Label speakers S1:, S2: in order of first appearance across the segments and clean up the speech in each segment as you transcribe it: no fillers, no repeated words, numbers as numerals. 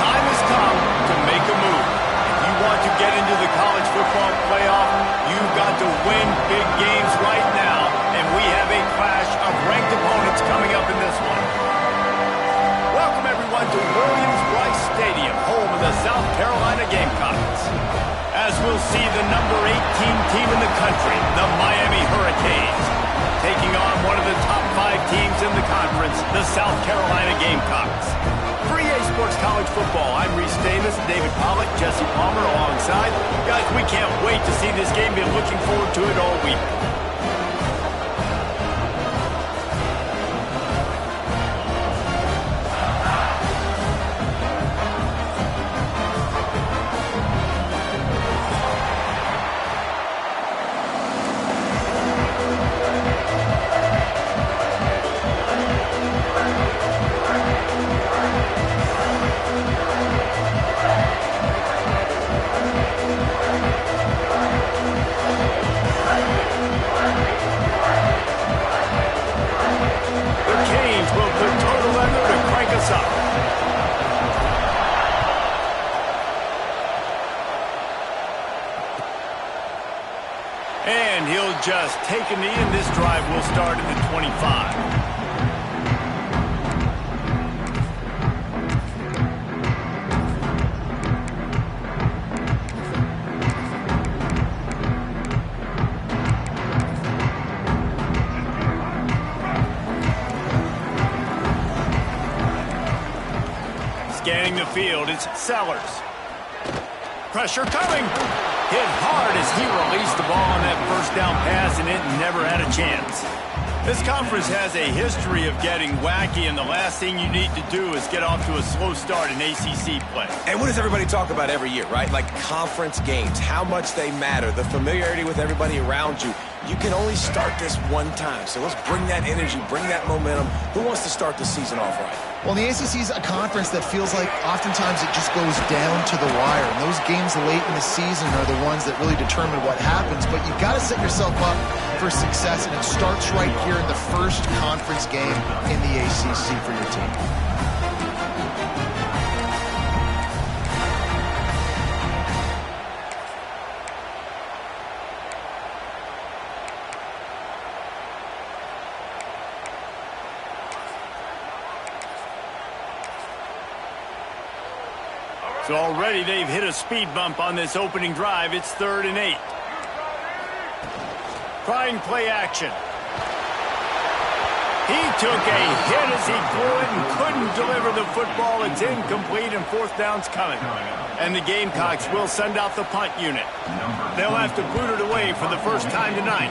S1: time has come to make a move. If you want to get into the college football playoff, you've got to win big games right now, and we have a clash of ranked opponents coming up in this one. Welcome, everyone, to Williams-Brice Stadium, home of the South Carolina Gamecocks. As we'll see the number 18 team in the country, the Miami Hurricanes, taking on one of the top 5 teams in the conference, the South Carolina Gamecocks. For EA Sports College Football, I'm Reese Davis, David Pollack, Jesse Palmer alongside. Guys, we can't wait to see this game. Been looking forward to it all week. And he'll just take a knee, and this drive will start at the 25. Scanning the field, it's Sellers. Pressure coming. Hit hard as he released the ball on that first down pass, and it never had a chance. This conference has a history of getting wacky, and the last thing you need to do is get off to a slow start in ACC play.
S2: And what does everybody talk about every year, right? Like conference games, how much they matter, the familiarity with everybody around you. You can only start this one time, so let's bring that energy, bring that momentum. Who wants to start the season off right?
S3: Well, the ACC is a conference that feels like oftentimes it just goes down to the wire. And those games late in the season are the ones that really determine what happens. But you've got to set yourself up for success, and it starts right here in the first conference game in the ACC for your team.
S1: So already they've hit a speed bump on this opening drive. It's 3rd and 8. Trying play action. He took a hit as he threw it and couldn't deliver the football. It's incomplete, and 4th down's coming. And the Gamecocks will send out the punt unit. They'll have to boot it away for the first time tonight.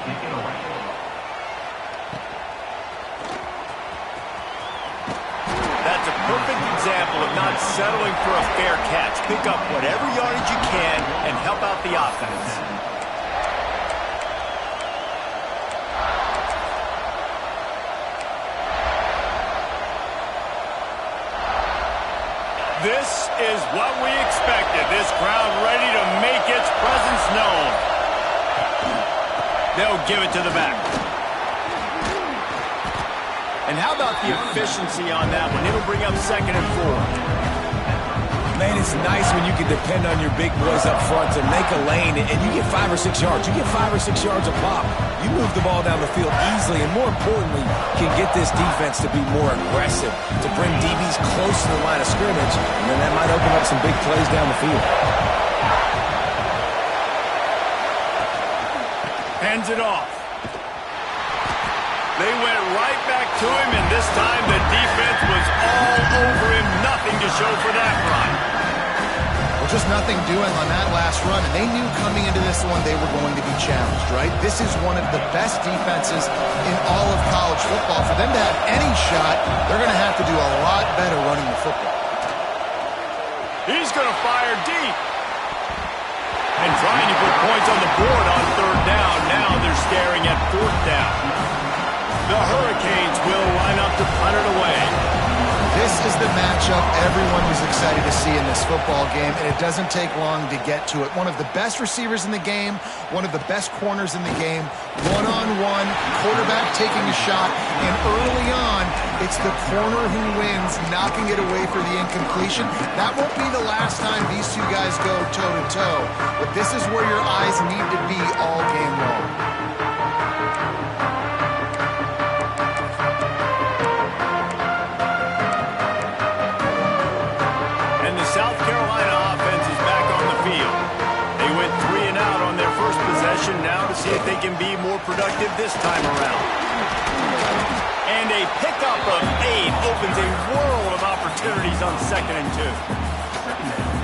S1: That's a perfect example of not settling for a fair catch. Pick up whatever yardage you can and help out the offense. This is what we expected. This crowd ready to make its presence known. They'll give it to the back. And how about the efficiency on that one? It'll bring up 2nd and 4.
S2: Man, it's nice when you can depend on your big boys up front to make a lane, and you get 5 or 6 yards. You get 5 or 6 yards a pop. You move the ball down the field easily, and more importantly, can get this defense to be more aggressive, to bring DBs close to the line of scrimmage, and then that might open up some big plays down the field.
S1: Hands it off. They went right back to him, and this time the defense was all over him. Nothing to show for that run.
S3: Well, just nothing doing on that last run, and they knew coming into this one they were going to be challenged, right? This is one of the best defenses in all of college football. For them to have any shot, they're going to have to do a lot better running the football.
S1: He's going to fire deep. And trying to put points on the board on 3rd down. Now they're staring at 4th down. The Hurricanes will line up to punt it away.
S3: This is the matchup everyone was excited to see in this football game, and it doesn't take long to get to it. One of the best receivers in the game, one of the best corners in the game, one-on-one, quarterback taking a shot, and early on, it's the corner who wins, knocking it away for the incompletion. That won't be the last time these two guys go toe-to-toe, but this is where your eyes need to be all game long.
S1: South Carolina offense is back on the field. They went 3 and out on their first possession, now to see if they can be more productive this time around. And a pickup of 8 opens a world of opportunities on 2nd and 2.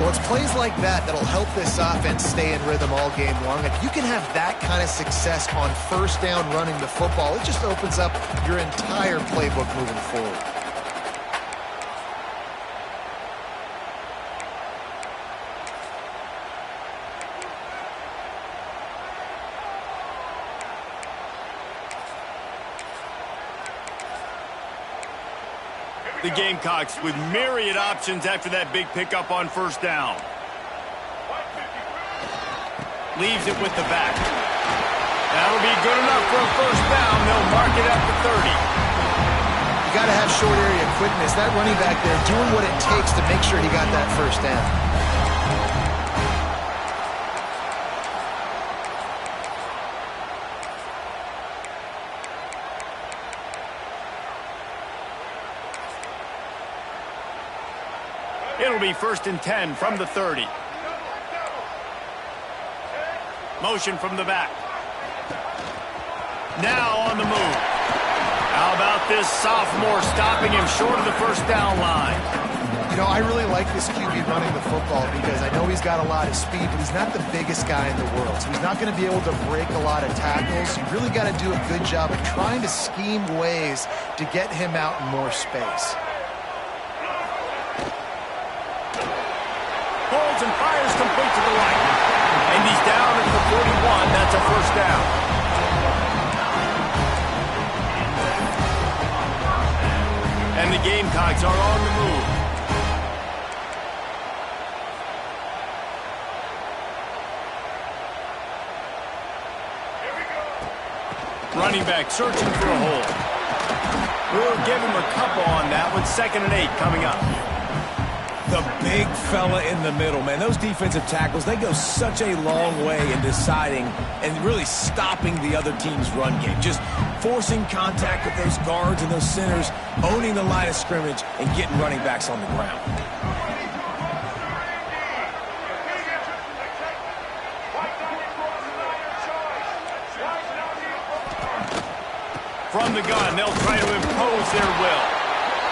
S3: Well, it's plays like that that'll help this offense stay in rhythm all game long. If you can have that kind of success on first down running the football, it just opens up your entire playbook moving forward.
S1: The Gamecocks with myriad options after that big pickup on first down. Leaves it with the back. That'll be good enough for a first down. They'll mark it at the 30.
S3: You got to have short area quickness. That running back there doing what it takes to make sure he got that first down.
S1: It'll be 1st and 10 from the 30. Motion from the back. Now on the move. How about this sophomore stopping him short of the first down line?
S3: You know, I really like this QB running the football because I know he's got a lot of speed, but he's not the biggest guy in the world. So he's not going to be able to break a lot of tackles. You really got to do a good job of trying to scheme ways to get him out in more space.
S1: Holds and fires complete to the right. And he's down at the 41. That's a first down. And the Gamecocks are on the move. Running back searching for a hole. We'll give him a couple on that one. 2nd and 8 coming up.
S2: The big fella in the middle, man. Those defensive tackles, they go such a long way in deciding and really stopping the other team's run game. Just forcing contact with those guards and those centers, owning the line of scrimmage, and getting running backs on the ground.
S1: From the gun, they'll try to impose their will.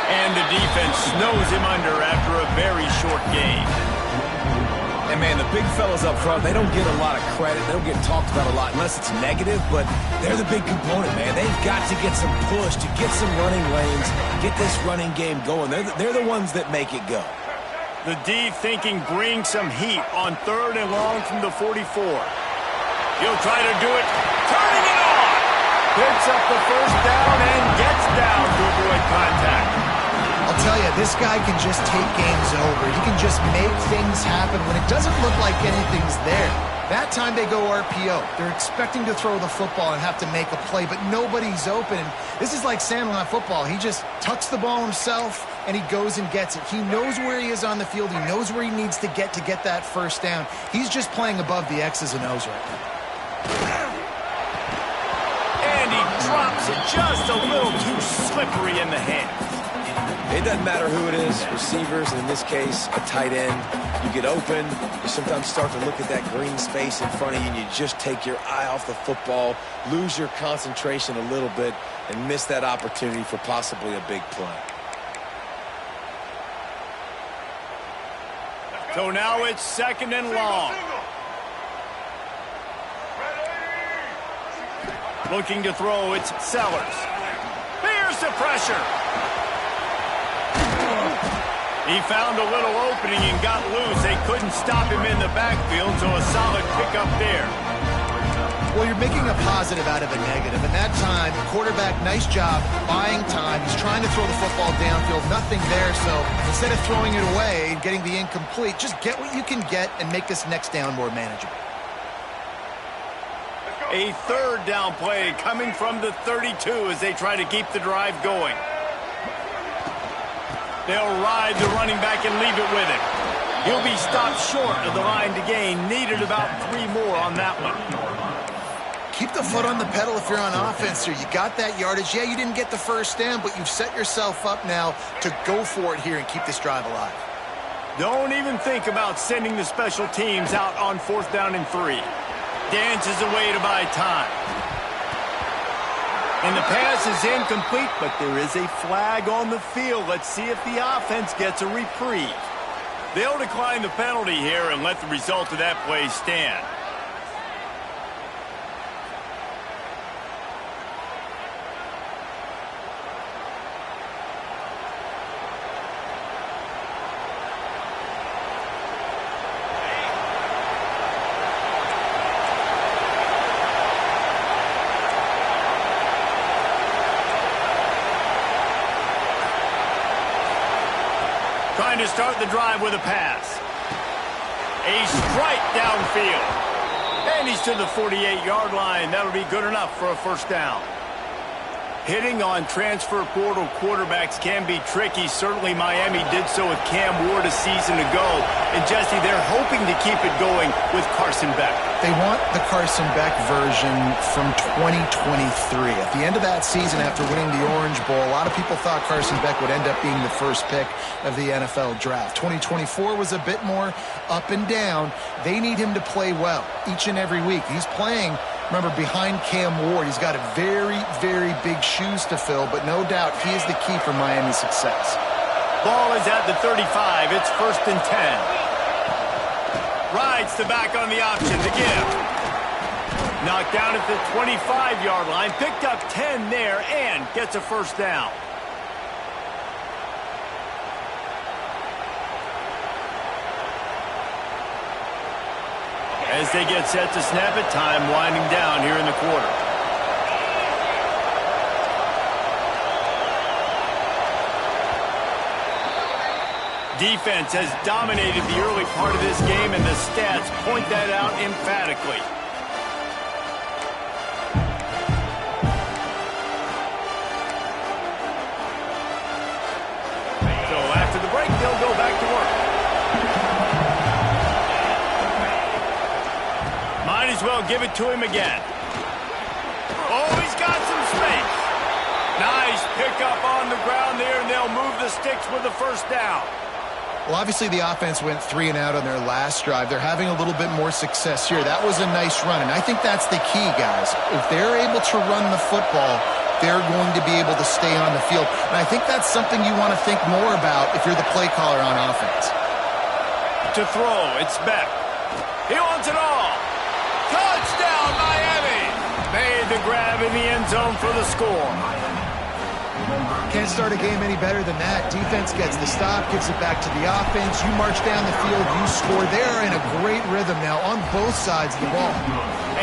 S1: And the defense snows him under after a very short game.
S2: And, man, the big fellas up front, they don't get a lot of credit. They don't get talked about a lot unless it's negative, but they're the big component, man. They've got to get some push, to get some running lanes, get this running game going. They're the ones that make it go.
S1: The D thinking bring some heat on 3rd and long from the 44. He'll try to do it, turning it on. Picks up the first down and gets down to avoid contact.
S3: I'll tell you, this guy can just take games over. He can just make things happen when it doesn't look like anything's there. That time they go RPO. They're expecting to throw the football and have to make a play, but nobody's open. This is like Sandlot football. He just tucks the ball himself, and he goes and gets it. He knows where he is on the field. He knows where he needs to get that first down. He's just playing above the X's and O's right now.
S1: And he drops it just a little too slippery in the hands.
S2: It doesn't matter who it is, receivers, and in this case, a tight end. You get open, you sometimes start to look at that green space in front of you, and you just take your eye off the football, lose your concentration a little bit, and miss that opportunity for possibly a big play.
S1: So now it's 2nd and long. Looking to throw, it's Sellers. Here's the pressure. He found a little opening and got loose. They couldn't stop him in the backfield, so a solid pickup there.
S3: Well, you're making a positive out of a negative. And that time, quarterback, nice job buying time. He's trying to throw the football downfield, nothing there. So instead of throwing it away and getting the incomplete, just get what you can get and make this next down more manageable.
S1: A third down play coming from the 32 as they try to keep the drive going. They'll ride the running back and leave it with him. He'll be stopped short of the line to gain. Needed about 3 more on that one.
S3: Keep the foot on the pedal if you're on offense here. You got that yardage. Yeah, you didn't get the first down, but you've set yourself up now to go for it here and keep this drive alive.
S1: Don't even think about sending the special teams out on 4th down and 3. Dances away to buy time. And the pass is incomplete, but there is a flag on the field. Let's see if the offense gets a reprieve. They'll decline the penalty here and let the result of that play stand. Trying to start the drive with a pass. A strike downfield. And he's to the 48-yard line. That'll be good enough for a first down. Hitting on transfer portal quarterbacks can be tricky. Certainly Miami did so with Cam Ward a season ago. And Jesse, they're hoping to keep it going with Carson Beck.
S3: They want the Carson Beck version from 2023. At the end of that season, after winning the Orange Bowl, a lot of people thought Carson Beck would end up being the first pick of the NFL draft. 2024 was a bit more up and down. They need him to play well each and every week. He's playing, remember, behind Cam Ward. He's got a very, very big shoes to fill, but no doubt he is the key for Miami's success.
S1: Ball is at the 35. It's 1st and 10. Rides the back on the option to give. Knocked down at the 25-yard line. Picked up 10 there and gets a first down. As they get set to snap it, time winding down here in the quarter. Defense has dominated the early part of this game, and the stats point that out emphatically. So after the break, they'll go back to work. Might as well give it to him again. Oh, he's got some space. Nice pickup on the ground there, and they'll move the sticks with the first down.
S3: Well, obviously the offense went 3 and out on their last drive. They're having a little bit more success here. That was a nice run, and I think that's the key, guys. If they're able to run the football, they're going to be able to stay on the field. And I think that's something you want to think more about if you're the play caller on offense.
S1: To throw, it's Beck. He wants it all. Touchdown, Miami! Made the grab in the end zone for the score.
S3: Can't start a game any better than that. Defense gets the stop, gives it back to the offense. You march down the field, you score. They're in a great rhythm now on both sides of the ball.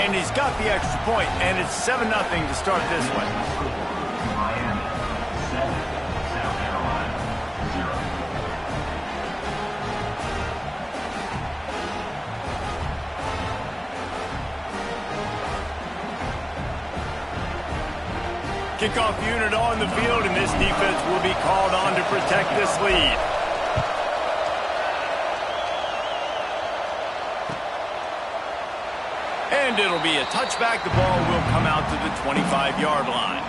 S1: And he's got the extra point, and it's 7-0 to start this one. Kickoff unit on the field, and this defense will be called on to protect this lead. And it'll be a touchback. The ball will come out to the 25-yard line.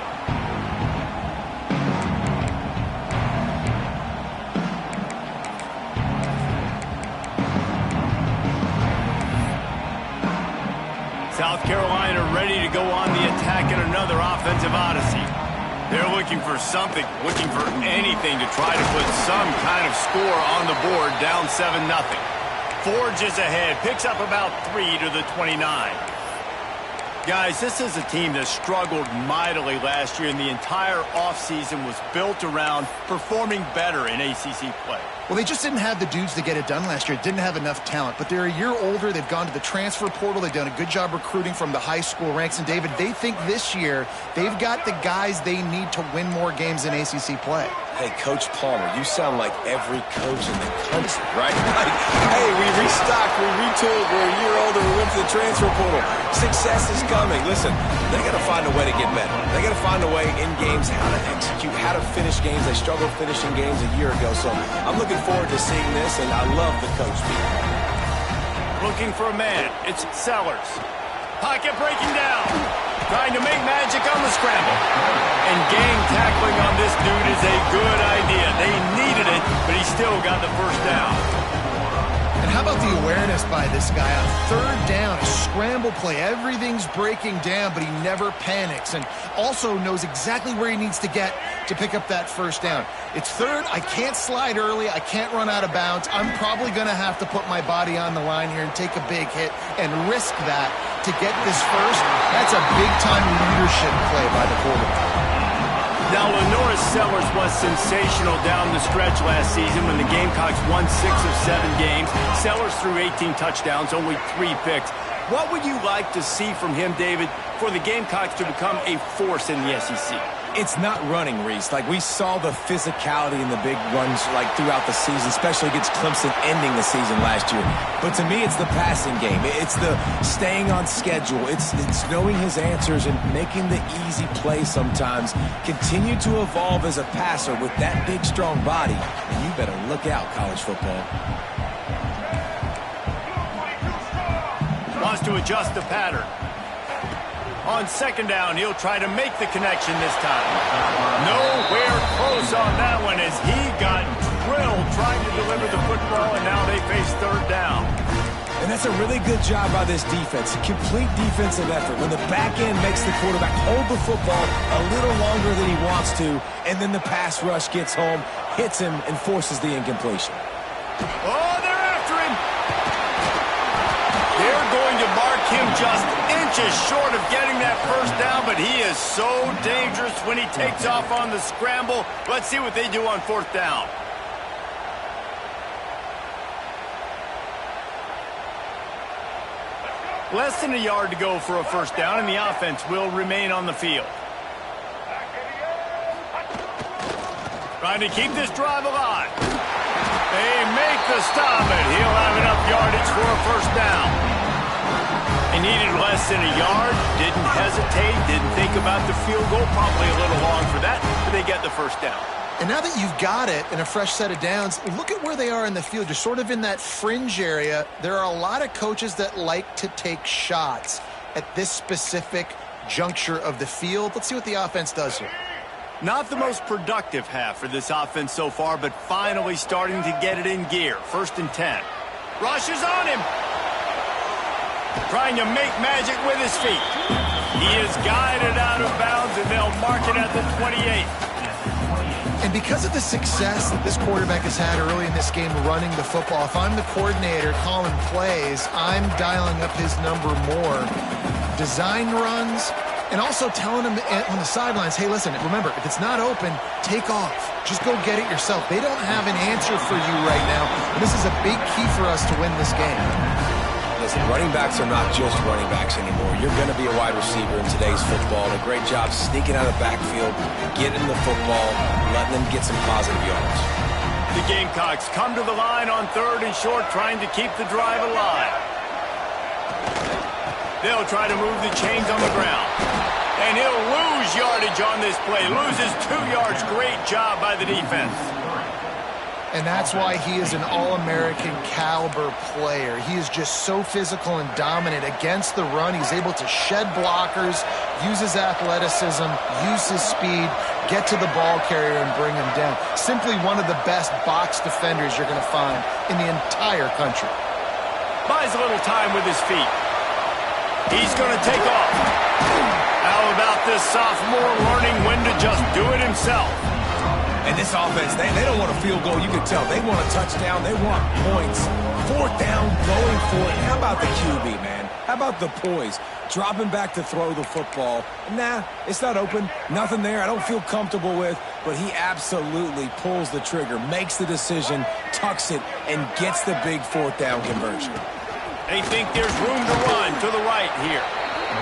S1: South Carolina ready to go on the attack in another offensive odyssey. They're looking for something, looking for anything to try to put some kind of score on the board, down 7-0. Forges ahead, picks up about 3 to the 29. Guys, this is a team that struggled mightily last year, and the entire offseason was built around performing better in ACC play.
S3: Well, they just didn't have the dudes to get it done last year. Didn't have enough talent. But they're a year older. They've gone to the transfer portal. They've done a good job recruiting from the high school ranks. And, David, they think this year they've got the guys they need to win more games in ACC play.
S2: Hey, Coach Palmer, you sound like every coach in the country, right? Like, hey, we restocked, we retooled, we're a year older, we went to the transfer portal. Success is coming. Listen, they got to find a way to get better. They got to find a way in games how to execute, how to finish games. They struggled finishing games a year ago, so I'm looking forward to seeing this, and I love the coach being
S1: looking for a man. It's Sellers. Pocket breaking down. Trying to make magic on the scramble. And gang tackling on this dude is a good idea. They needed it, but he still got the first down.
S3: And how about the awareness by this guy on third down, a scramble play. Everything's breaking down, but he never panics and also knows exactly where he needs to get to pick up that first down. It's third. I can't slide early. I can't run out of bounds. I'm probably going to have to put my body on the line here and take a big hit and risk that to get this first. That's a big-time leadership play by the quarterback.
S1: Now, Lenoris Sellers was sensational down the stretch last season when the Gamecocks won 6 of 7 games. Sellers threw 18 touchdowns, only 3 picks. What would you like to see from him, David, for the Gamecocks to become a force in the SEC?
S2: It's not running, Reese. Like, we saw the physicality in the big runs, like, throughout the season, especially against Clemson ending the season last year. But to me, it's the passing game. It's the staying on schedule. It's knowing his answers and making the easy play sometimes. Continue to evolve as a passer with that big, strong body. And you better look out, college football.
S1: Wants to adjust the pattern. On second down, he'll try to make the connection this time. Nowhere close on that one as he got drilled trying to deliver the football, and now they face third down.
S2: And that's a really good job by this defense. Complete defensive effort. When the back end makes the quarterback hold the football a little longer than he wants to, and then the pass rush gets home, hits him, and forces the incompletion.
S1: Oh, they're after him. They're going to mark him just inches short of getting that first down, but he is so dangerous when he takes off on the scramble. Let's see what they do on fourth down. Less than a yard to go for a first down, and the offense will remain on the field. Trying to keep this drive alive. They make the stop, and he'll have enough yardage for a first down. He needed less than a yard, didn't hesitate, didn't think about the field goal, probably a little long for that, but they get the first down.
S3: And now that you've got it in a fresh set of downs, look at where they are in the field. You're sort of in that fringe area. There are a lot of coaches that like to take shots at this specific juncture of the field. Let's see what the offense does here.
S1: Not the most productive half for this offense so far, but finally starting to get it in gear. 1st and 10. Rush is on him. Trying to make magic with his feet. He is guided out of bounds, and they'll mark it at the 28.
S3: And because of the success that this quarterback has had early in this game running the football, if I'm the coordinator calling plays, I'm dialing up his number more. Design runs, and also telling him on the sidelines, hey, listen, remember, if it's not open, take off. Just go get it yourself. They don't have an answer for you right now, and this is a big key for us to win this game.
S2: Listen, running backs are not just running backs anymore. You're going to be a wide receiver in today's football. And a great job sneaking out of the backfield, getting the football, letting them get some positive yards.
S1: The Gamecocks come to the line on 3rd and short, trying to keep the drive alive. They'll try to move the chains on the ground. And he'll lose yardage on this play. Loses 2 yards. Great job by the defense.
S3: And that's why he is an All-American caliber player. He is just so physical and dominant against the run. He's able to shed blockers, use his athleticism, use his speed, get to the ball carrier and bring him down. Simply one of the best box defenders you're going to find in the entire country.
S1: Buys a little time with his feet. He's going to take off. How about this sophomore learning when to just do it himself?
S2: And this offense, they don't want a field goal. You can tell. They want a touchdown. They want points. 4th down, going for it. How about the QB, man? How about the poise? Dropping back to throw the football. Nah, it's not open. Nothing there I don't feel comfortable with, but he absolutely pulls the trigger, makes the decision, tucks it, and gets the big 4th down conversion.
S1: They think there's room to run to the right here.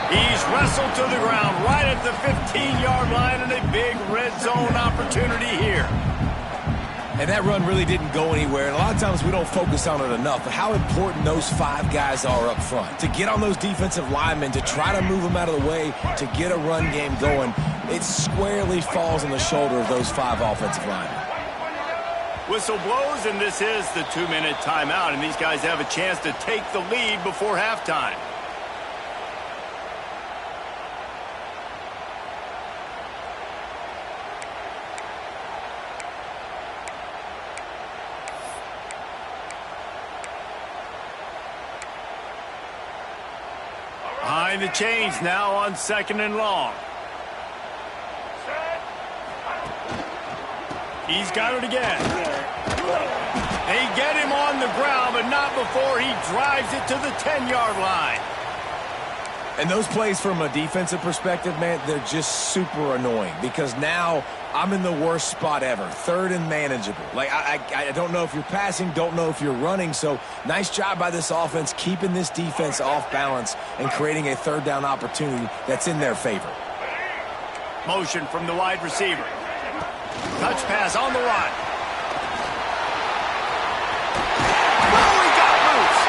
S1: He's wrestled to the ground right at the 15-yard line, and a big red zone opportunity here.
S2: And that run really didn't go anywhere. And a lot of times we don't focus on it enough, but how important those 5 guys are up front. To get on those defensive linemen, to try to move them out of the way, to get a run game going, it squarely falls on the shoulder of those 5 offensive linemen.
S1: Whistle blows, and this is the 2-minute timeout, and these guys have a chance to take the lead before halftime. Behind the chains now on 2nd and long. He's got it again. They get him on the ground, but not before he drives it to the 10-yard line.
S2: And those plays from a defensive perspective, man, they're just super annoying because now I'm in the worst spot ever, 3rd and manageable. Like, I don't know if you're passing, don't know if you're running, so nice job by this offense keeping this defense off balance and creating a 3rd down opportunity that's in their favor.
S1: Motion from the wide receiver. Touch pass on the run. Oh, he got loose.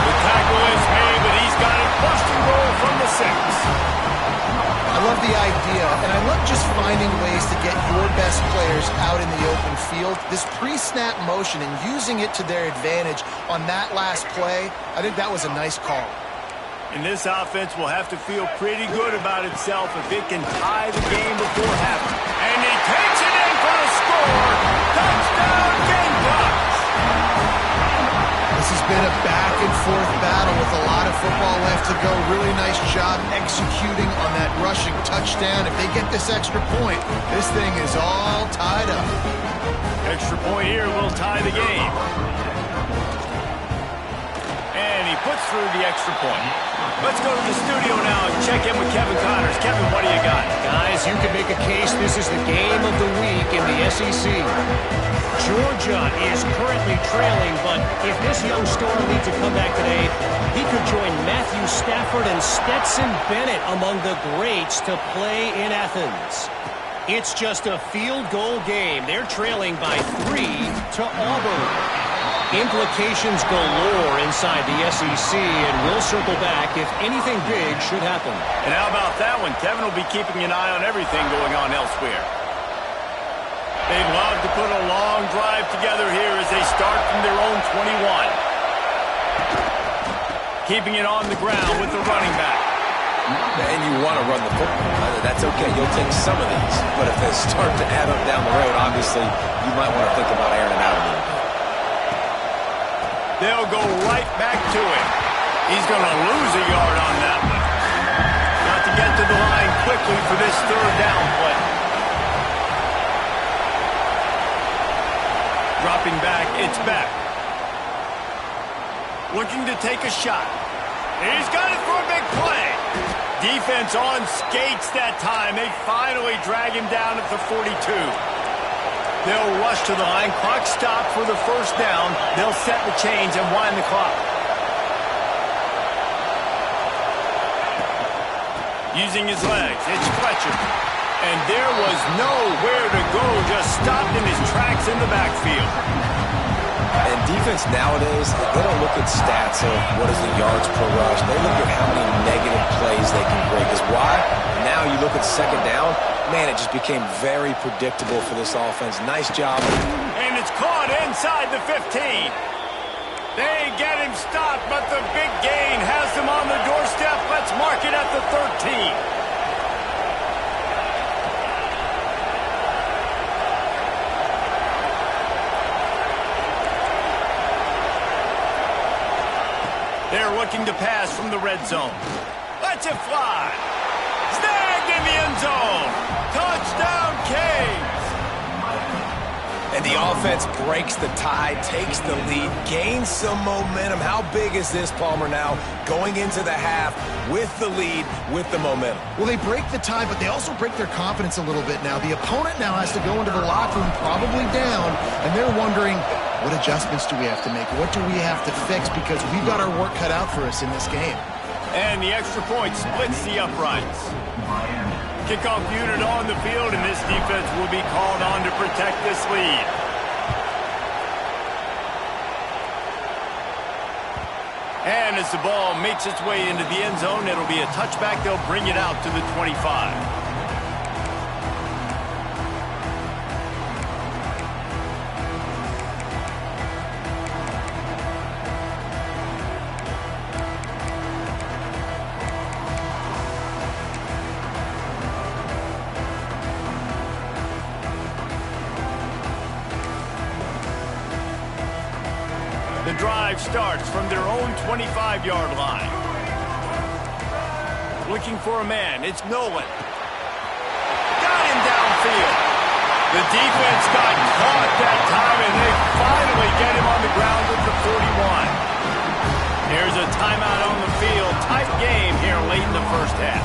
S1: The tackle is made, but he's got it pushed and roll from the 6.
S3: I love the idea, and I love just finding ways to get your best players out in the open field. This pre-snap motion and using it to their advantage on that last play, I think that was a nice call.
S1: And this offense will have to feel pretty good about itself if it can tie the game before halftime. And he takes it in for a score. Touchdown, Gamecocks!
S3: This has been a back-and-forth battle with a lot of football left to go. Really nice job executing on that rushing touchdown. If they get this extra point, this thing is all tied up.
S1: Extra point here will tie the game. And he puts through the extra point. Let's go to the studio now and check in with Kevin Connors. Kevin, what do you got?
S4: Guys, you can make a case this is the game of the week in the SEC. Georgia is currently trailing, but if this young star leads a comeback today, he could join Matthew Stafford and Stetson Bennett among the greats to play in Athens. It's just a field goal game. They're trailing by 3 to Auburn. Implications galore inside the SEC, and we'll circle back if anything big should happen.
S1: And how about that one? Kevin will be keeping an eye on everything going on elsewhere. They'd love to put a long drive together here as they start from their own 21. Keeping it on the ground with the running back.
S2: And you want to run the football. That's okay. You'll take some of these. But if they start to add up down the road, obviously, you might want to think about airing it out a little bit.
S1: They'll go right back to him. He's going to lose a yard on that one. Got to get to the line quickly for this 3rd down play. Dropping back, it's back. Looking to take a shot. He's got it for a big play. Defense on skates that time. They finally drag him down at the 42. They'll rush to the line. Clock stopped for the 1st down. They'll set the chains and wind the clock. Using his legs, it's Fletcher. And there was nowhere to go, just stopped in his tracks in the backfield.
S2: And defense nowadays, they don't look at stats of what is the yards per rush. They look at how many negative plays they can create. Because why? Now you look at 2nd down, man, it just became very predictable for this offense. Nice job.
S1: And it's caught inside the 15. They get him stopped, but the big gain has them on the doorstep. Let's mark it at the 13. They're looking to pass from the red zone. Let's it fly. Snagged in the end zone. Touchdown, Canes.
S2: And the offense breaks the tie, takes the lead, gains some momentum. How big is this, Palmer, now going into the half with the lead, with the momentum?
S3: Well, they break the tie, but they also break their confidence a little bit now. The opponent now has to go into the locker room probably down, and they're wondering, what adjustments do we have to make? What do we have to fix? Because we've got our work cut out for us in this game.
S1: And the extra point splits the uprights. Kickoff unit on the field, and this defense will be called on to protect this lead. And as the ball makes its way into the end zone, it'll be a touchback. They'll bring it out to the 25. The drive starts from their own 25-yard line. Looking for a man, it's Nolan. Got him downfield. The defense got caught that time, and they finally get him on the ground at the 41. Here's a timeout on the field. Tight game here late in the first half.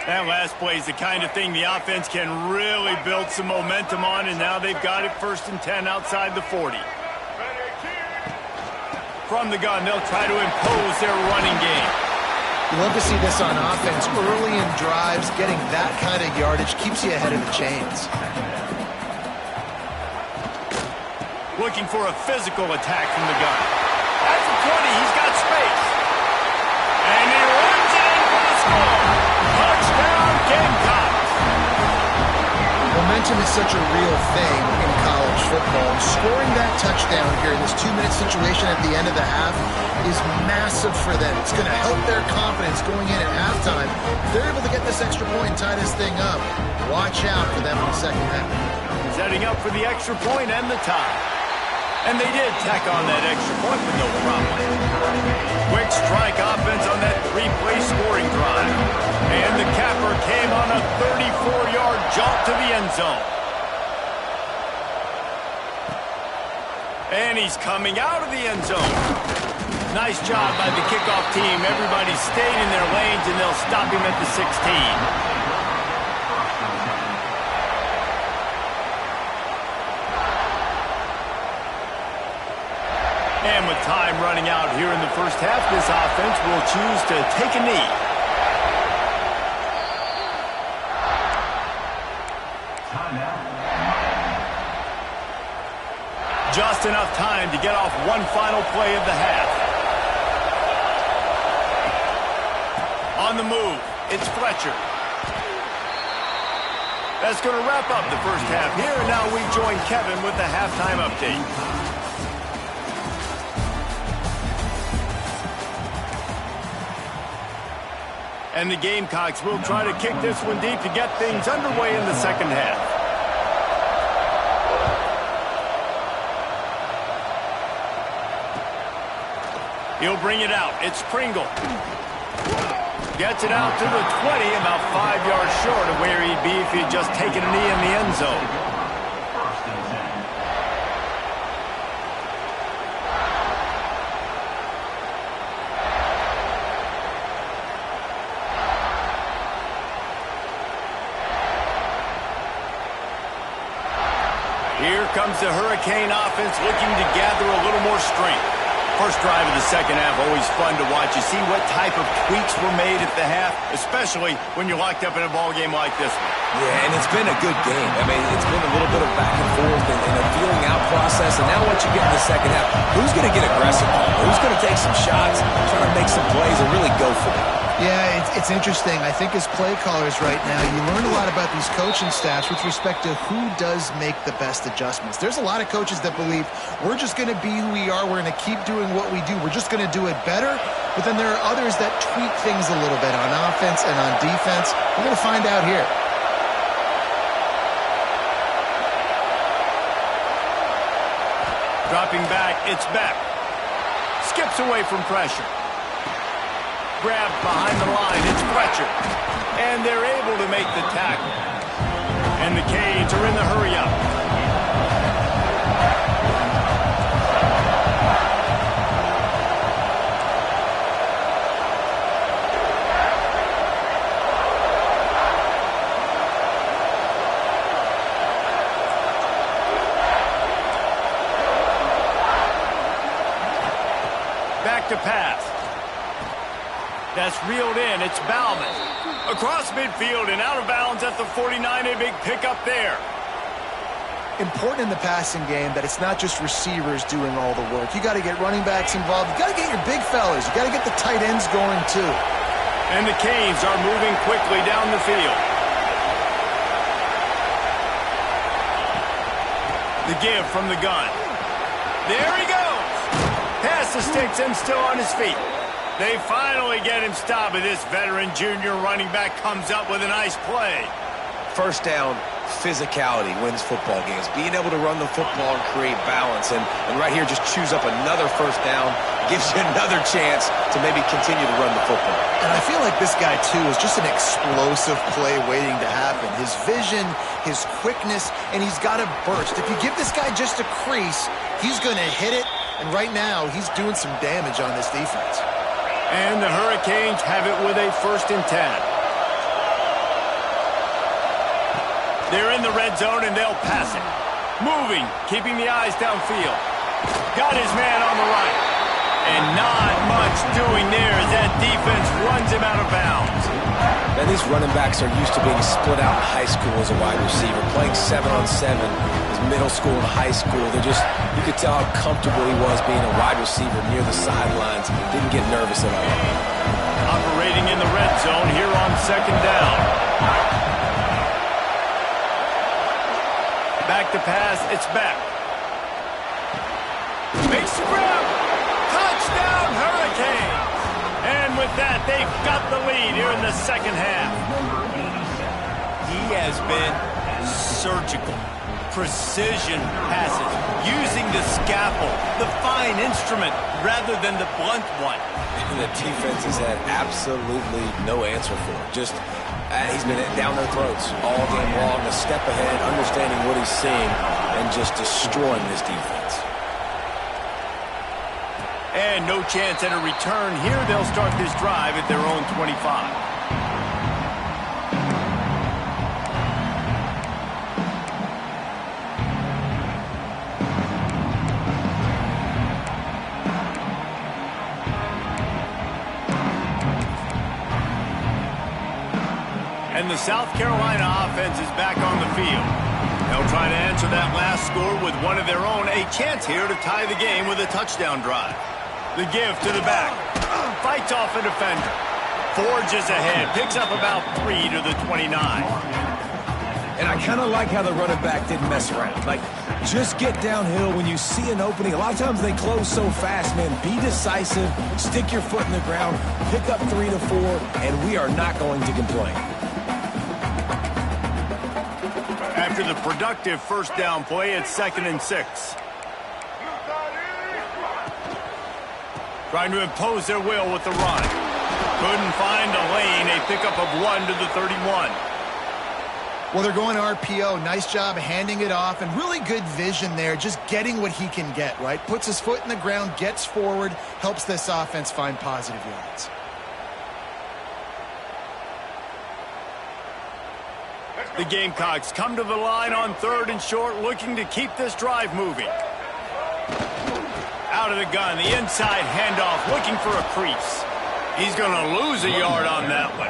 S1: That last play is the kind of thing the offense can really build some momentum on, and now they've got it 1st and 10 outside the 40. From the gun, they'll try to impose their running game.
S3: You love to see this on offense. Early in drives, getting that kind of yardage keeps you ahead of the chains.
S1: Looking for a physical attack from the gun. At the 20, he's got space. And he runs it in for the score. Touchdown, Gamecocks!
S3: Momentum is such a real thing in college football. Scoring that touchdown here in this 2-minute situation at the end of the half is massive for them. It's going to help their confidence going in at halftime. If they're able to get this extra point and tie this thing up, watch out for them in the second half.
S1: Setting up for the extra point and the tie. And they did tack on that extra point with no problem. Quick strike offense on that 3-play scoring drive. And the capper came on a 34-yard jump to the end zone. And he's coming out of the end zone. Nice job by the kickoff team. Everybody stayed in their lanes, and they'll stop him at the 16. And with time running out here in the first half, this offense will choose to take a knee. Just enough time to get off one final play of the half. On the move, it's Fletcher. That's going to wrap up the first half here, and now we join Kevin with the halftime update. And the Gamecocks will try to kick this one deep to get things underway in the second half. He'll bring it out. It's Pringle. Gets it out to the 20, about 5 yards short of where he'd be if he'd just taken a knee in the end zone. Here comes the Hurricane offense looking to gather a little more strength. First drive of the second half, always fun to watch. You see what type of tweaks were made at the half, especially when you're locked up in a ball game like this one.
S2: Yeah, and it's been a good game. I mean, it's been a little bit of back and forth and a feeling out process. And now what you get in the second half, who's going to get aggressive? Who's going to take some shots, try to make some plays, and really go for it?
S3: Yeah, it's interesting. I think as play callers right now, you learn a lot about these coaching staffs with respect to who does make the best adjustments. There's a lot of coaches that believe we're just going to be who we are. We're going to keep doing what we do. We're just going to do it better. But then there are others that tweak things a little bit on offense and on defense. We're going to find out here.
S1: Dropping back, it's Beck. skips away from pressure. Grabbed behind the line, it's Fletcher. And they're able to make the tackle. And the Canes are in the hurry-up. Back to pass. That's reeled in. It's Bauman. Across midfield and out of bounds at the 49. A big pickup there.
S3: Important in the passing game that it's not just receivers doing all the work. You got to get running backs involved. You got to get your big fellas. You got to get the tight ends going too.
S1: And the Canes are moving quickly down the field. The give from the gun. There he goes. Pass the sticks and still on his feet. They finally get him stopped, but this veteran junior running back comes up with a nice play.
S2: First down, physicality wins football games. Being able to run the football and create balance. And right here, just choose up another first down. Gives you another chance to maybe continue to run the football.
S3: And I feel like this guy, too, is just an explosive play waiting to happen. His vision, his quickness, and he's got a burst. If you give this guy just a crease, he's going to hit it. And right now, he's doing some damage on this defense.
S1: And the Hurricanes have it with a 1st and 10. They're in the red zone, and they'll pass it. Moving, keeping the eyes downfield. Got his man on the right. And not much doing there as that defense runs him out of bounds.
S2: Now, these running backs are used to being split out in high school as a wide receiver, playing 7-on-7 as middle school and high school. You could tell how comfortable he was being a wide receiver near the sidelines. Didn't get nervous at all.
S1: Operating in the red zone here on 2nd down. Back to pass, it's back. Makes the grab. Touchdown, Hurricanes. And with that, they've got the lead here in the 2nd half. He has been surgical. Precision passes, using the scalpel, the fine instrument, rather than the blunt one.
S2: And the defense has had absolutely no answer for it. Just, he's been down their throats all game long, a step ahead, understanding what he's seeing, and just destroying this defense.
S1: And no chance at a return here. They'll start this drive at their own 25. And the South Carolina offense is back on the field. They'll try to answer that last score with one of their own. A chance here to tie the game with a touchdown drive. The give to the back. Fights off a defender. Forges ahead. Picks up about 3 to the 29.
S2: And I kind of like how the running back didn't mess around. Like, just get downhill when you see an opening. A lot of times they close so fast, man. Be decisive. Stick your foot in the ground. Pick up 3 to 4, and we are not going to complain.
S1: After the productive first down play, it's 2nd and 6. Trying to impose their will with the run. Couldn't find a lane. A pickup of 1 to the 31.
S3: Well, they're going RPO. Nice job handing it off, and really good vision there, just getting what he can get, right? Puts his foot in the ground, gets forward, helps this offense find positive yards.
S1: The Gamecocks come to the line on 3rd and short, looking to keep this drive moving. Out of the gun, the inside handoff, looking for a crease. He's going to lose a yard on that one.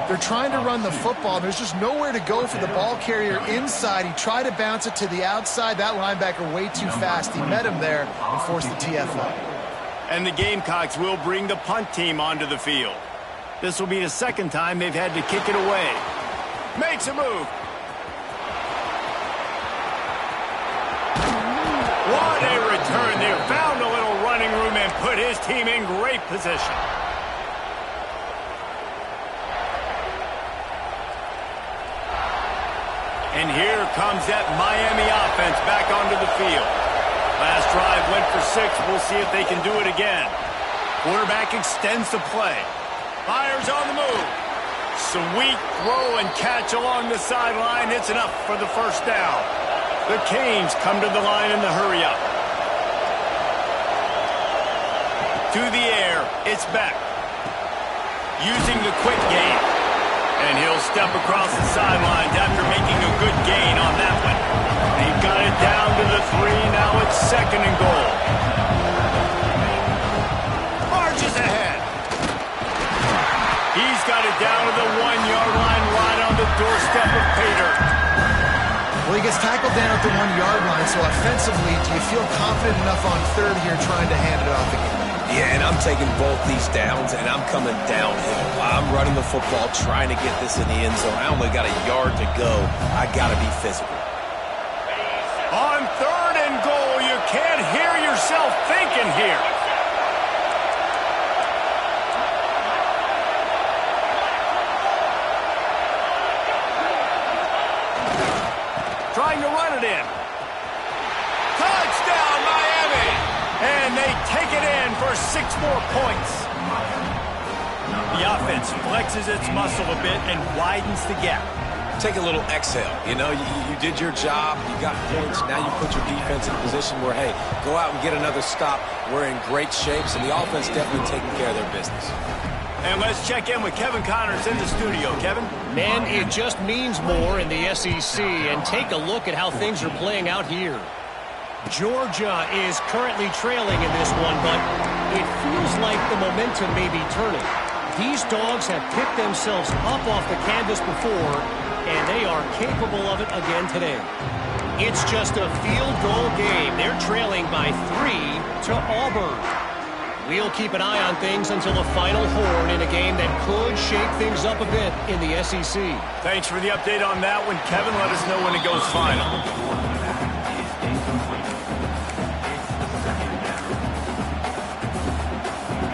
S3: They're trying to run the football. There's just nowhere to go for the ball carrier inside. He tried to bounce it to the outside. That linebacker way too fast. He met him there and forced the TFL.
S1: And the Gamecocks will bring the punt team onto the field. This will be the 2nd time they've had to kick it away. Makes a move. What a return there. Found a little running room and put his team in great position. And here comes that Miami offense back onto the field. Last drive went for 6. We'll see if they can do it again. Quarterback extends the play. Fires on the move. Sweet throw and catch along the sideline. It's enough for the first down. The Canes come to the line in the hurry-up. To the air, it's Beck. Using the quick game. And he'll step across the sidelines after making a good gain on that one. They've got it down to the 3. Now it's 2nd and goal. Marches ahead. He's got it down to the 1-yard line, right on the doorstep of Pater.
S3: Well, he gets tackled down at the 1-yard line, so offensively, do you feel confident enough on 3rd here trying to hand it off again?
S2: Yeah, and I'm taking both these downs, and I'm coming downhill. I'm running the football, trying to get this in the end zone. I only got a yard to go. I got to be physical.
S1: On 3rd and goal, you can't hear yourself thinking here. Trying to run it in. Touchdown, Miami! And they take it in for 6 more points. The offense flexes its muscle a bit and widens the gap.
S2: Take a little exhale. You know, you did your job. You got points. Now you put your defense in a position where, hey, go out and get another stop. We're in great shape, and the offense definitely taking care of their business.
S1: And let's check in with Kevin Connors in the studio. Kevin?
S4: Man, it just means more in the SEC, and take a look at how things are playing out here. Georgia is currently trailing in this one, but it feels like the momentum may be turning. These dogs have picked themselves up off the canvas before, and they are capable of it again today. It's just a field goal game. They're trailing by 3 to Auburn. We'll keep an eye on things until the final horn in a game that could shake things up a bit in the SEC.
S1: Thanks for the update on that one, Kevin. Let us know when it goes final.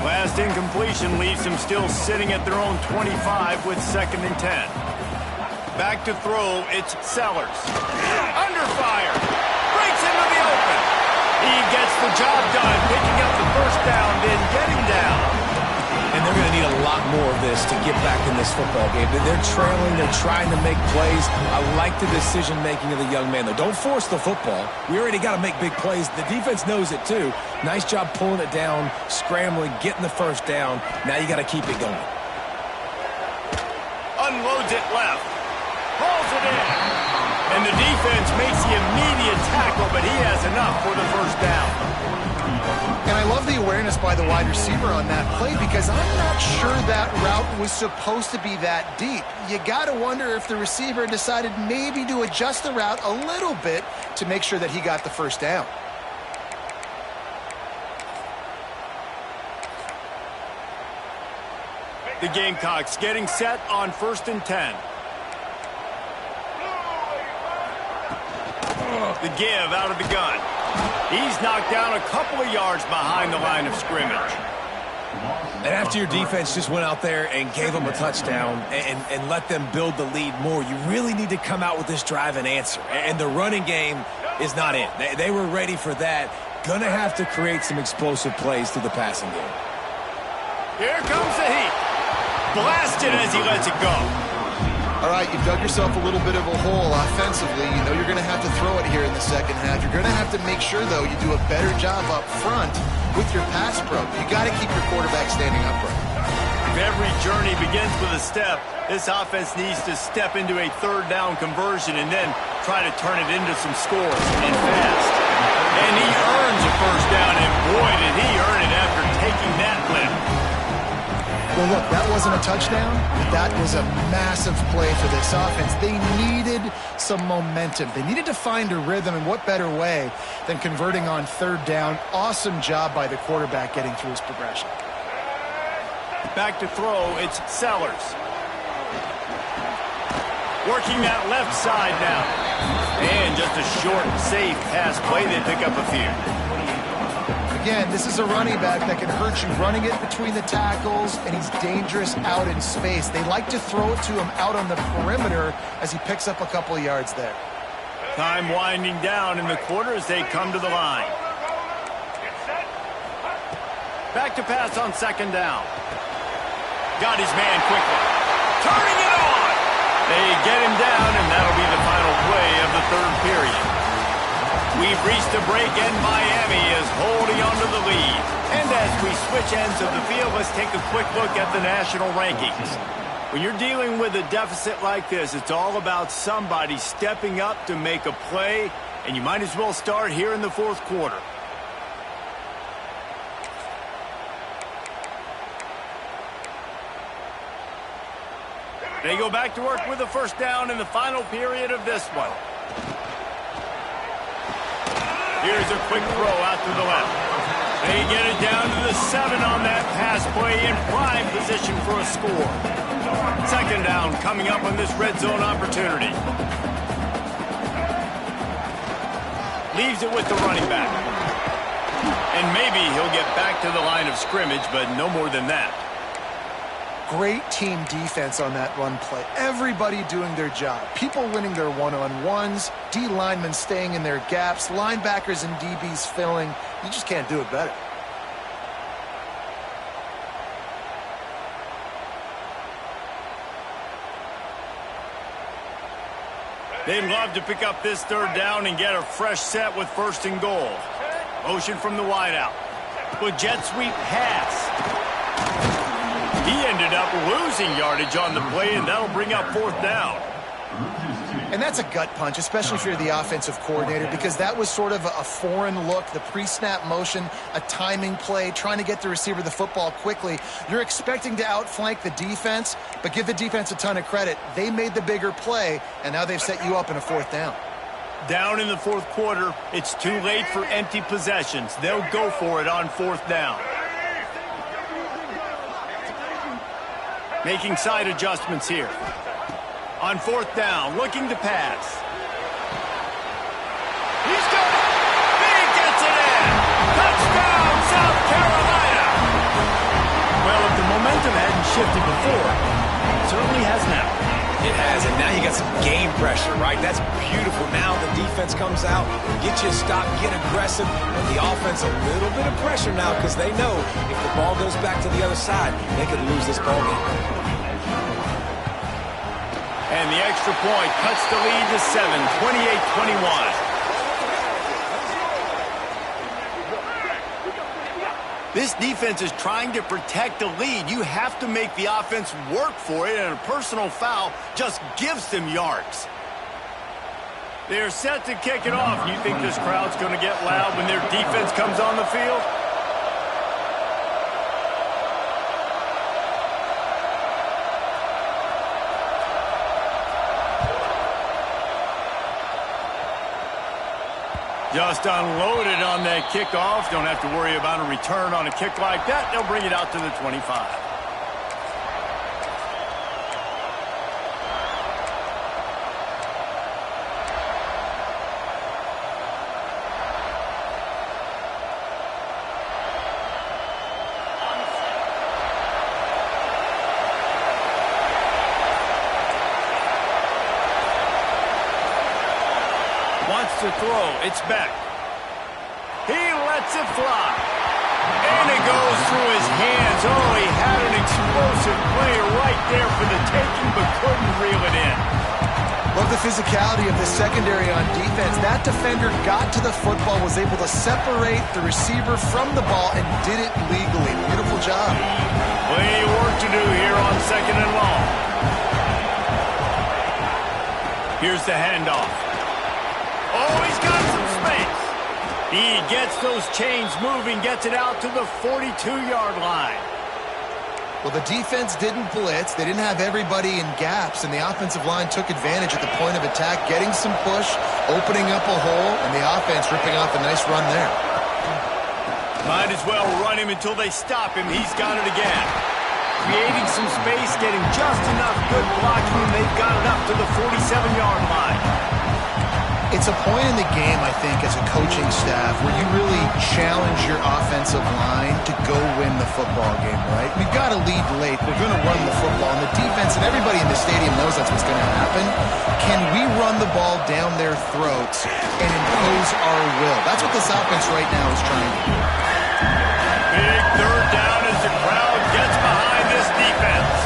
S1: Last incompletion leaves them still sitting at their own 25 with 2nd and 10. Back to throw, it's Sellers. Under fire. Breaks into the open. He gets the job done, picking up the first down, then getting down.
S2: And they're going to need a lot more of this to get back in this football game. They're trailing. They're trying to make plays. I like the decision-making of the young man, though. Don't force the football. We already got to make big plays. The defense knows it, too. Nice job pulling it down, scrambling, getting the first down. Now you got to keep it going.
S1: Unloads it left. Pulls it in. And the defense makes the immediate tackle, but he has enough for the first down.
S3: And I love the awareness by the wide receiver on that play because I'm not sure that route was supposed to be that deep. You got to wonder if the receiver decided maybe to adjust the route a little bit to make sure that he got the first down.
S1: The Gamecocks getting set on 1st and 10. The give out of the gun. He's knocked down a couple of yards behind the line of scrimmage.
S2: And after your defense just went out there and gave them a touchdown and let them build the lead more, you really need to come out with this drive and answer. And the running game is not in. They were ready for that. Gonna have to create some explosive plays through the passing game.
S1: Here comes the heat. Blasted as he lets it go.
S3: All right, you've dug yourself a little bit of a hole offensively. You know you're going to have to throw it here in the second half. You're going to have to make sure, though, you do a better job up front with your pass pro. You got to keep your quarterback standing upright.
S1: If every journey begins with a step, this offense needs to step into a 3rd down conversion and then try to turn it into some scores and fast. And he earns a first down, and boy, did he earn it after taking that lift.
S3: Well, look, that wasn't a touchdown. That was a massive play for this offense. They needed some momentum. They needed to find a rhythm, and what better way than converting on 3rd down. Awesome job by the quarterback getting through his progression.
S1: Back to throw, it's Sellers. Working that left side now. And just a short, safe pass play. They pick up a few.
S3: Again, this is a running back that can hurt you running it between the tackles, and he's dangerous out in space. They like to throw it to him out on the perimeter as he picks up a couple of yards there.
S1: Time winding down in the quarter as they come to the line. Back to pass on second down. Got his man quickly. Turning it on. They get him down, and that'll be the final play of the third period. We've reached a break, and Miami is holding on to the lead. And as we switch ends of the field, let's take a quick look at the national rankings. When you're dealing with a deficit like this, it's all about somebody stepping up to make a play, and you might as well start here in the fourth quarter. They go back to work with a first down in the final period of this one. Here's a quick throw out to the left. They get it down to the 7 on that pass play in prime position for a score. Second down coming up on this red zone opportunity. Leaves it with the running back. And maybe he'll get back to the line of scrimmage, but no more than that.
S3: Great team defense on that run play. Everybody doing their job. People winning their one-on-ones, D linemen staying in their gaps, linebackers and DBs filling. You just can't do it better.
S1: They'd love to pick up this third down and get a fresh set with first and goal. Motion from the wideout. With jet sweep pass. He ended up losing yardage on the play, and that'll bring up fourth down.
S3: And that's a gut punch, especially if you're the offensive coordinator, because that was sort of a foreign look, the pre-snap motion, a timing play, trying to get the receiver the football quickly. You're expecting to outflank the defense, but give the defense a ton of credit. They made the bigger play, and now they've set you up in a fourth down.
S1: Down in the fourth quarter, it's too late for empty possessions. They'll go for it on fourth down. Making side adjustments here. On fourth down, looking to pass. He's got it! He gets it in! Touchdown, South Carolina! Well, if the momentum hadn't shifted before, it certainly has now.
S2: It has, and now you got some game pressure, right? That's beautiful. Now the defense comes out, get you a stop, get aggressive, and the offense a little bit of pressure now because they know if the ball goes back to the other side, they could lose this ball game.
S1: And the extra point cuts the lead to 7, 28-21. This defense is trying to protect the lead. You have to make the offense work for it, and a personal foul just gives them yards. They're set to kick it off. You think this crowd's going to get loud when their defense comes on the field? Just unloaded on that kickoff. Don't have to worry about a return on a kick like that. They'll bring it out to the 25. Wants to throw. It's back. He lets it fly. And it goes through his hands. Oh, he had an explosive play right there for the taking, but couldn't reel it in.
S3: Love the physicality of the secondary on defense. That defender got to the football, was able to separate the receiver from the ball, and did it legally. Beautiful job.
S1: Plenty of work to do here on second and long. Here's the handoff. Oh, he's got some space. He gets those chains moving, gets it out to the 42-yard line.
S3: Well, the defense didn't blitz. They didn't have everybody in gaps, and the offensive line took advantage at the point of attack, getting some push, opening up a hole, and the offense ripping off a nice run there.
S1: Might as well run him until they stop him. He's got it again. Creating some space, getting just enough good blocking, and they've got it up to the 47-yard line.
S3: It's a point in the game, I think, as a coaching staff where you really challenge your offensive line to go win the football game, right? We've got to lead late. We're going to run the football. And the defense and everybody in the stadium knows that's what's going to happen. Can we run the ball down their throats and impose our will? That's what this offense right now is trying to do.
S1: Big third down as the crowd gets behind this defense.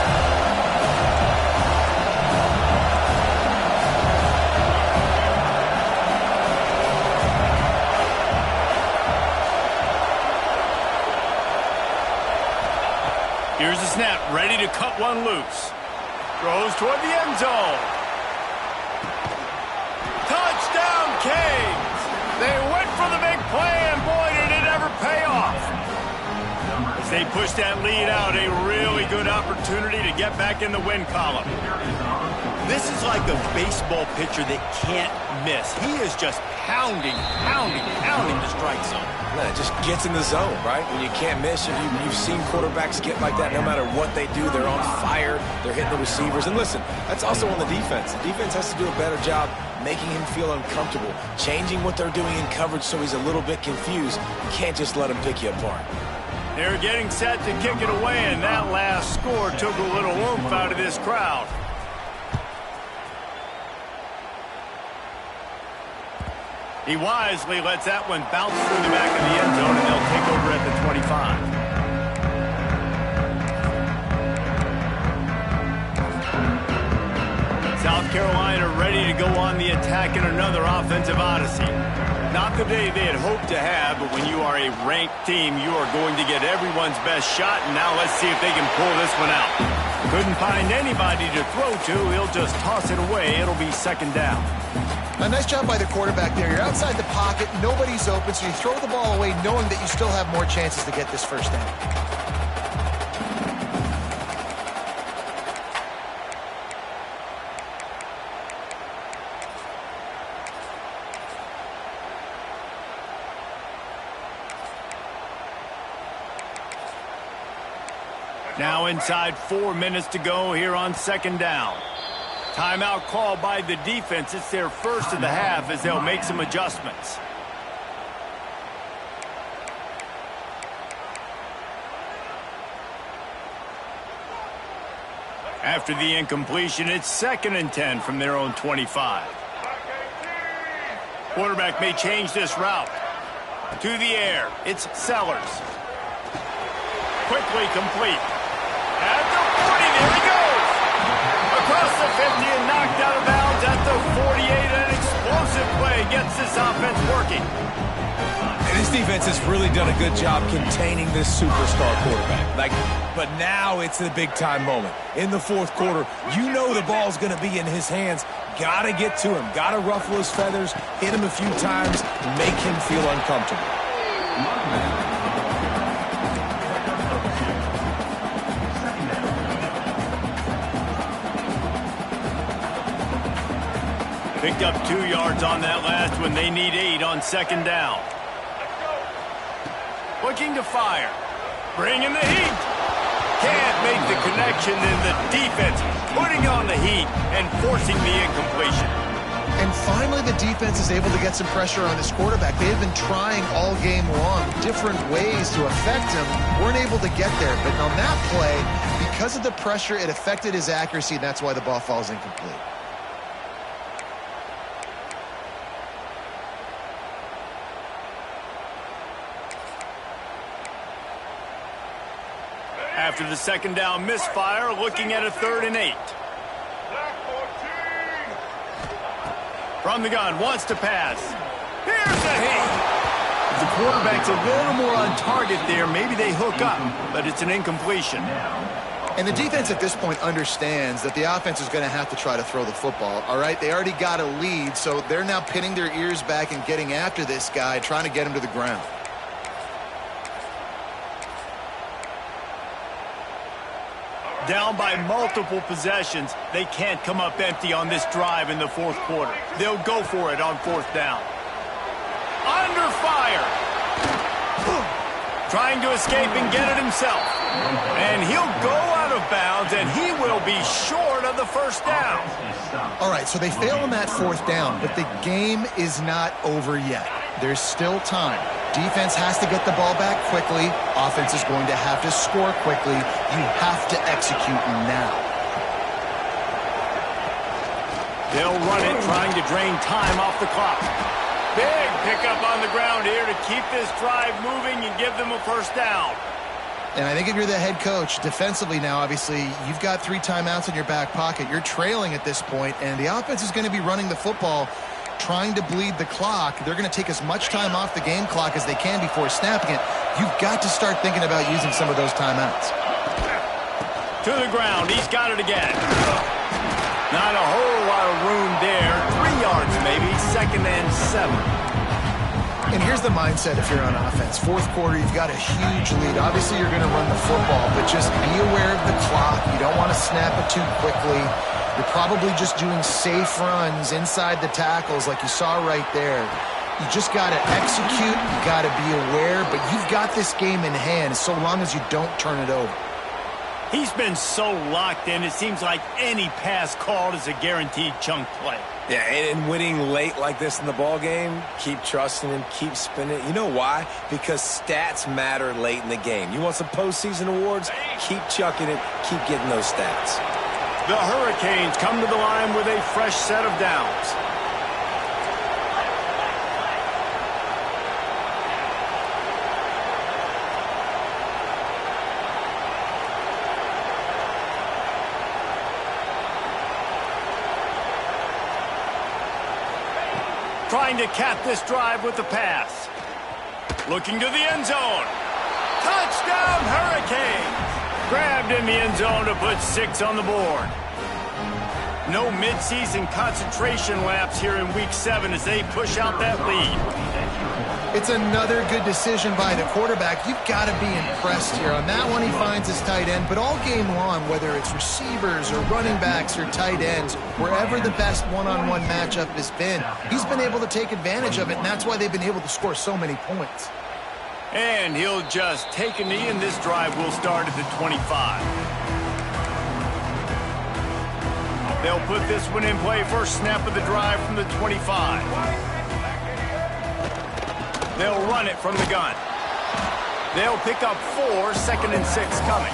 S1: Here's the snap, ready to cut one loose. Throws toward the end zone. Touchdown, Canes! They went for the big play, and boy, did it ever pay off. As they push that lead out, a really good opportunity to get back in the win column. This is like a baseball pitcher that can't miss. He is just pounding the strike zone.
S2: Man, it just gets in the zone, right? When you can't miss, you've seen quarterbacks get like that no matter what they do. They're on fire. They're hitting the receivers. And listen, that's also on the defense. The defense has to do a better job making him feel uncomfortable, changing what they're doing in coverage so he's a little bit confused. You can't just let him pick you apart.
S1: They're getting set to kick it away, and that last score took a little oomph out of this crowd. He wisely lets that one bounce through the back of the end zone, and they'll take over at the 25. South Carolina ready to go on the attack in another offensive odyssey. Not the day they had hoped to have, but when you are a ranked team, you are going to get everyone's best shot, and now let's see if they can pull this one out. Couldn't find anybody to throw to. He'll just toss it away. It'll be second down.
S3: A nice job by the quarterback there. You're outside the pocket, nobody's open, so you throw the ball away knowing that you still have more chances to get this first down.
S1: Now inside 4 minutes to go here on second down. Timeout called by the defense. It's their first of the half as they'll make some adjustments. After the incompletion, it's 2nd and 10 from their own 25. Quarterback may change this route. To the air, it's Sellers. Quickly complete. At the 40, there he goes! Across the 50 and knocked out of bounds at the 48. An explosive play gets this offense working.
S2: And this defense has really done a good job containing this superstar quarterback. But now it's the big-time moment. In the fourth quarter, you know the ball's going to be in his hands. Got to get to him. Got to ruffle his feathers, hit him a few times, make him feel uncomfortable.
S1: Picked up 2 yards on that last one. They need 8 on second down. Looking to fire. Bringing the heat. Can't make the connection, and the defense putting on the heat and forcing the incompletion.
S3: And finally, the defense is able to get some pressure on this quarterback. They have been trying all game long different ways to affect him. Weren't able to get there. But on that play, because of the pressure, it affected his accuracy, and that's why the ball falls incomplete.
S1: After the second down misfire, looking at a 3rd and 8. From the gun, wants to pass. Here's the hit. If the quarterback's a little more on target there, maybe they hook up, but it's an incompletion.
S3: And the defense at this point understands that the offense is going to have to try to throw the football, all right? They already got a lead, so they're now pinning their ears back and getting after this guy, trying to get him to the ground.
S1: Down by multiple possessions, they can't come up empty on this drive in the fourth quarter. They'll go for it on 4th down. Under fire. Trying to escape and get it himself. And he'll go out of bounds, and he will be short of the first down.
S3: All right, so they fail on that 4th down, but the game is not over yet. There's still time. Defense has to get the ball back quickly. Offense is going to have to score quickly. You have to execute now.
S1: They'll run it, trying to drain time off the clock. Big pickup on the ground here to keep this drive moving and give them a first down.
S3: And I think if you're the head coach, defensively now, obviously, you've got 3 timeouts in your back pocket. You're trailing at this point, and the offense is going to be running the football, trying to bleed the clock. They're going to take as much time off the game clock as they can before snapping it. You've got to start thinking about using some of those timeouts.
S1: To the ground. He's got it again. Not a whole lot of room there. 3 yards maybe. 2nd and 7.
S3: And here's the mindset if you're on offense. 4th quarter, you've got a huge lead. Obviously, you're going to run the football, but just be aware of the clock. You don't want to snap it too quickly. You're probably just doing safe runs inside the tackles like you saw right there. You just got to execute. You got to be aware, but you've got this game in hand so long as you don't turn it over.
S1: He's been so locked in, it seems like any pass called is a guaranteed chunk play.
S2: Yeah, and winning late like this in the ball game, keep trusting him, keep spinning. You know why? Because stats matter late in the game. You want some postseason awards? Keep chucking it, keep getting those stats.
S1: The Hurricanes come to the line with a fresh set of downs. Trying to cap this drive with the pass. Looking to the end zone. Touchdown, Hurricanes! Grabbed in the end zone to put 6 on the board. No midseason concentration laps here in Week 7 as they push out that lead.
S3: It's another good decision by the quarterback. You've got to be impressed here. On that one, he finds his tight end. But all game long, whether it's receivers or running backs or tight ends, wherever the best one-on-one matchup has been, he's been able to take advantage of it, and that's why they've been able to score so many points.
S1: And he'll just take a knee, and this drive will start at the 25. They'll put this one in play. First snap of the drive from the 25. They'll run it from the gun. They'll pick up 4, 2nd and 6 coming.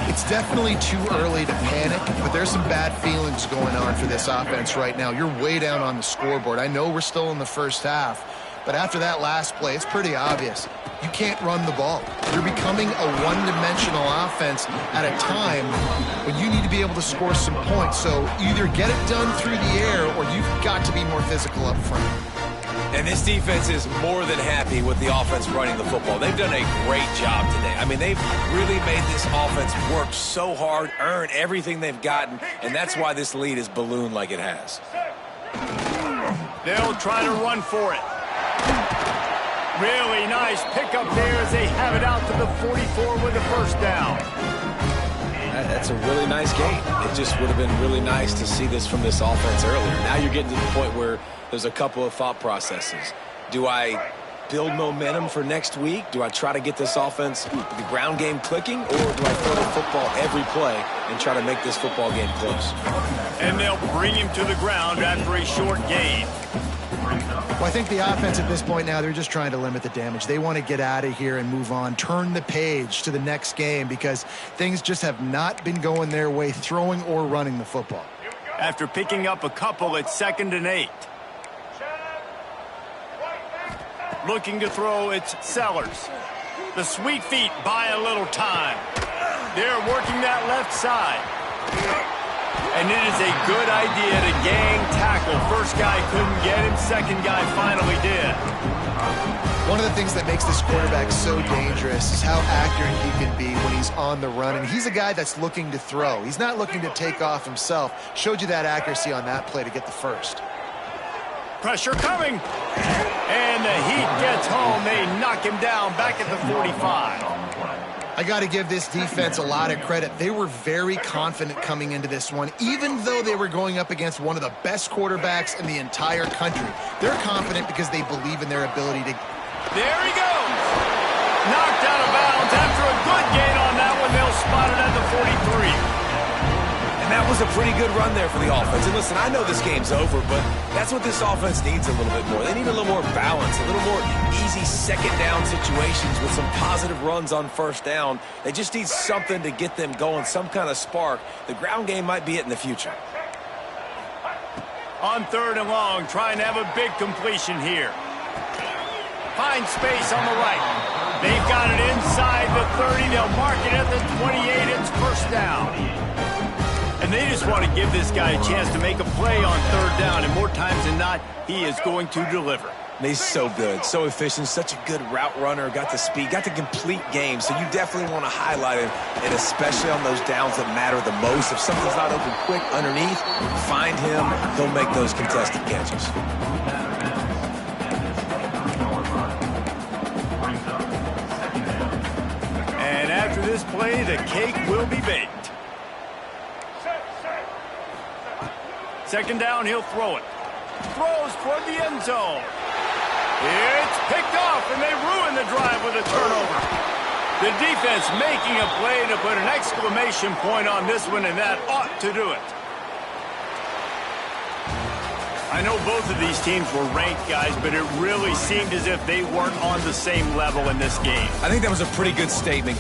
S3: It's definitely too early to panic, but there's some bad feelings going on for this offense right now. You're way down on the scoreboard. I know we're still in the first half, but after that last play, it's pretty obvious. You can't run the ball. You're becoming a one-dimensional offense at a time when you need to be able to score some points. So either get it done through the air or you've got to be more physical up front.
S2: And this defense is more than happy with the offense running the football. They've done a great job today. I mean, they've really made this offense work so hard, earn everything they've gotten, and that's why this lead is ballooned like it has.
S1: They'll try to run for it. Really nice pickup there as they have it out to the 44 with a first down.
S2: That's a really nice game. It just would have been really nice to see this from this offense earlier. Now you're getting to the point where there's a couple of thought processes. Do I build momentum for next week? Do I try to get this offense, the ground game clicking, or do I throw the football every play and try to make this football game close?
S1: And they'll bring him to the ground after a short gain.
S3: Well, I think the offense at this point now, they're just trying to limit the damage. They want to get out of here and move on, turn the page to the next game because things just have not been going their way, throwing or running the football.
S1: After picking up a couple at 2nd and 8. Looking to throw, it's Sellers. The sweet feet buy a little time. They're working that left side. And it is a good idea to gang tackle. First guy couldn't get him. Second guy finally did.
S3: One of the things that makes this quarterback so dangerous is how accurate he can be when he's on the run. And he's a guy that's looking to throw. He's not looking to take off himself. Showed you that accuracy on that play to get the first.
S1: Pressure coming. And the Heat gets home. They knock him down back at the 45.
S3: I got to give this defense a lot of credit. They were very confident coming into this one, even though they were going up against one of the best quarterbacks in the entire country. They're confident because they believe in their ability to...
S1: There he goes. Knocked out of bounds after a good gain on that one. They'll spot it at the 43.
S2: And that was a pretty good run there for the offense. And listen, I know this game's over, but that's what this offense needs a little bit more. They need a little more balance, a little more easy second down situations with some positive runs on first down. They just need something to get them going, some kind of spark. The ground game might be it in the future.
S1: On 3rd and long, trying to have a big completion here. Finds space on the right. They've got it inside the 30. They'll mark it at the 28. It's first down. And they just want to give this guy a chance to make a play on third down, and more times than not, he is going to deliver.
S2: He's so good, so efficient, such a good route runner, got the speed, got the complete game, so you definitely want to highlight him, and especially on those downs that matter the most. If something's not open quick underneath, find him, he'll make those contested catches.
S1: And after this play, the cake will be baked. Second down, he'll throw it. Throws toward the end zone. It's picked off, and they ruin the drive with a turnover. The defense making a play to put an exclamation point on this one, and that ought to do it. I know both of these teams were ranked, guys, but it really seemed as if they weren't on the same level in this game.
S2: I think that was a pretty good statement.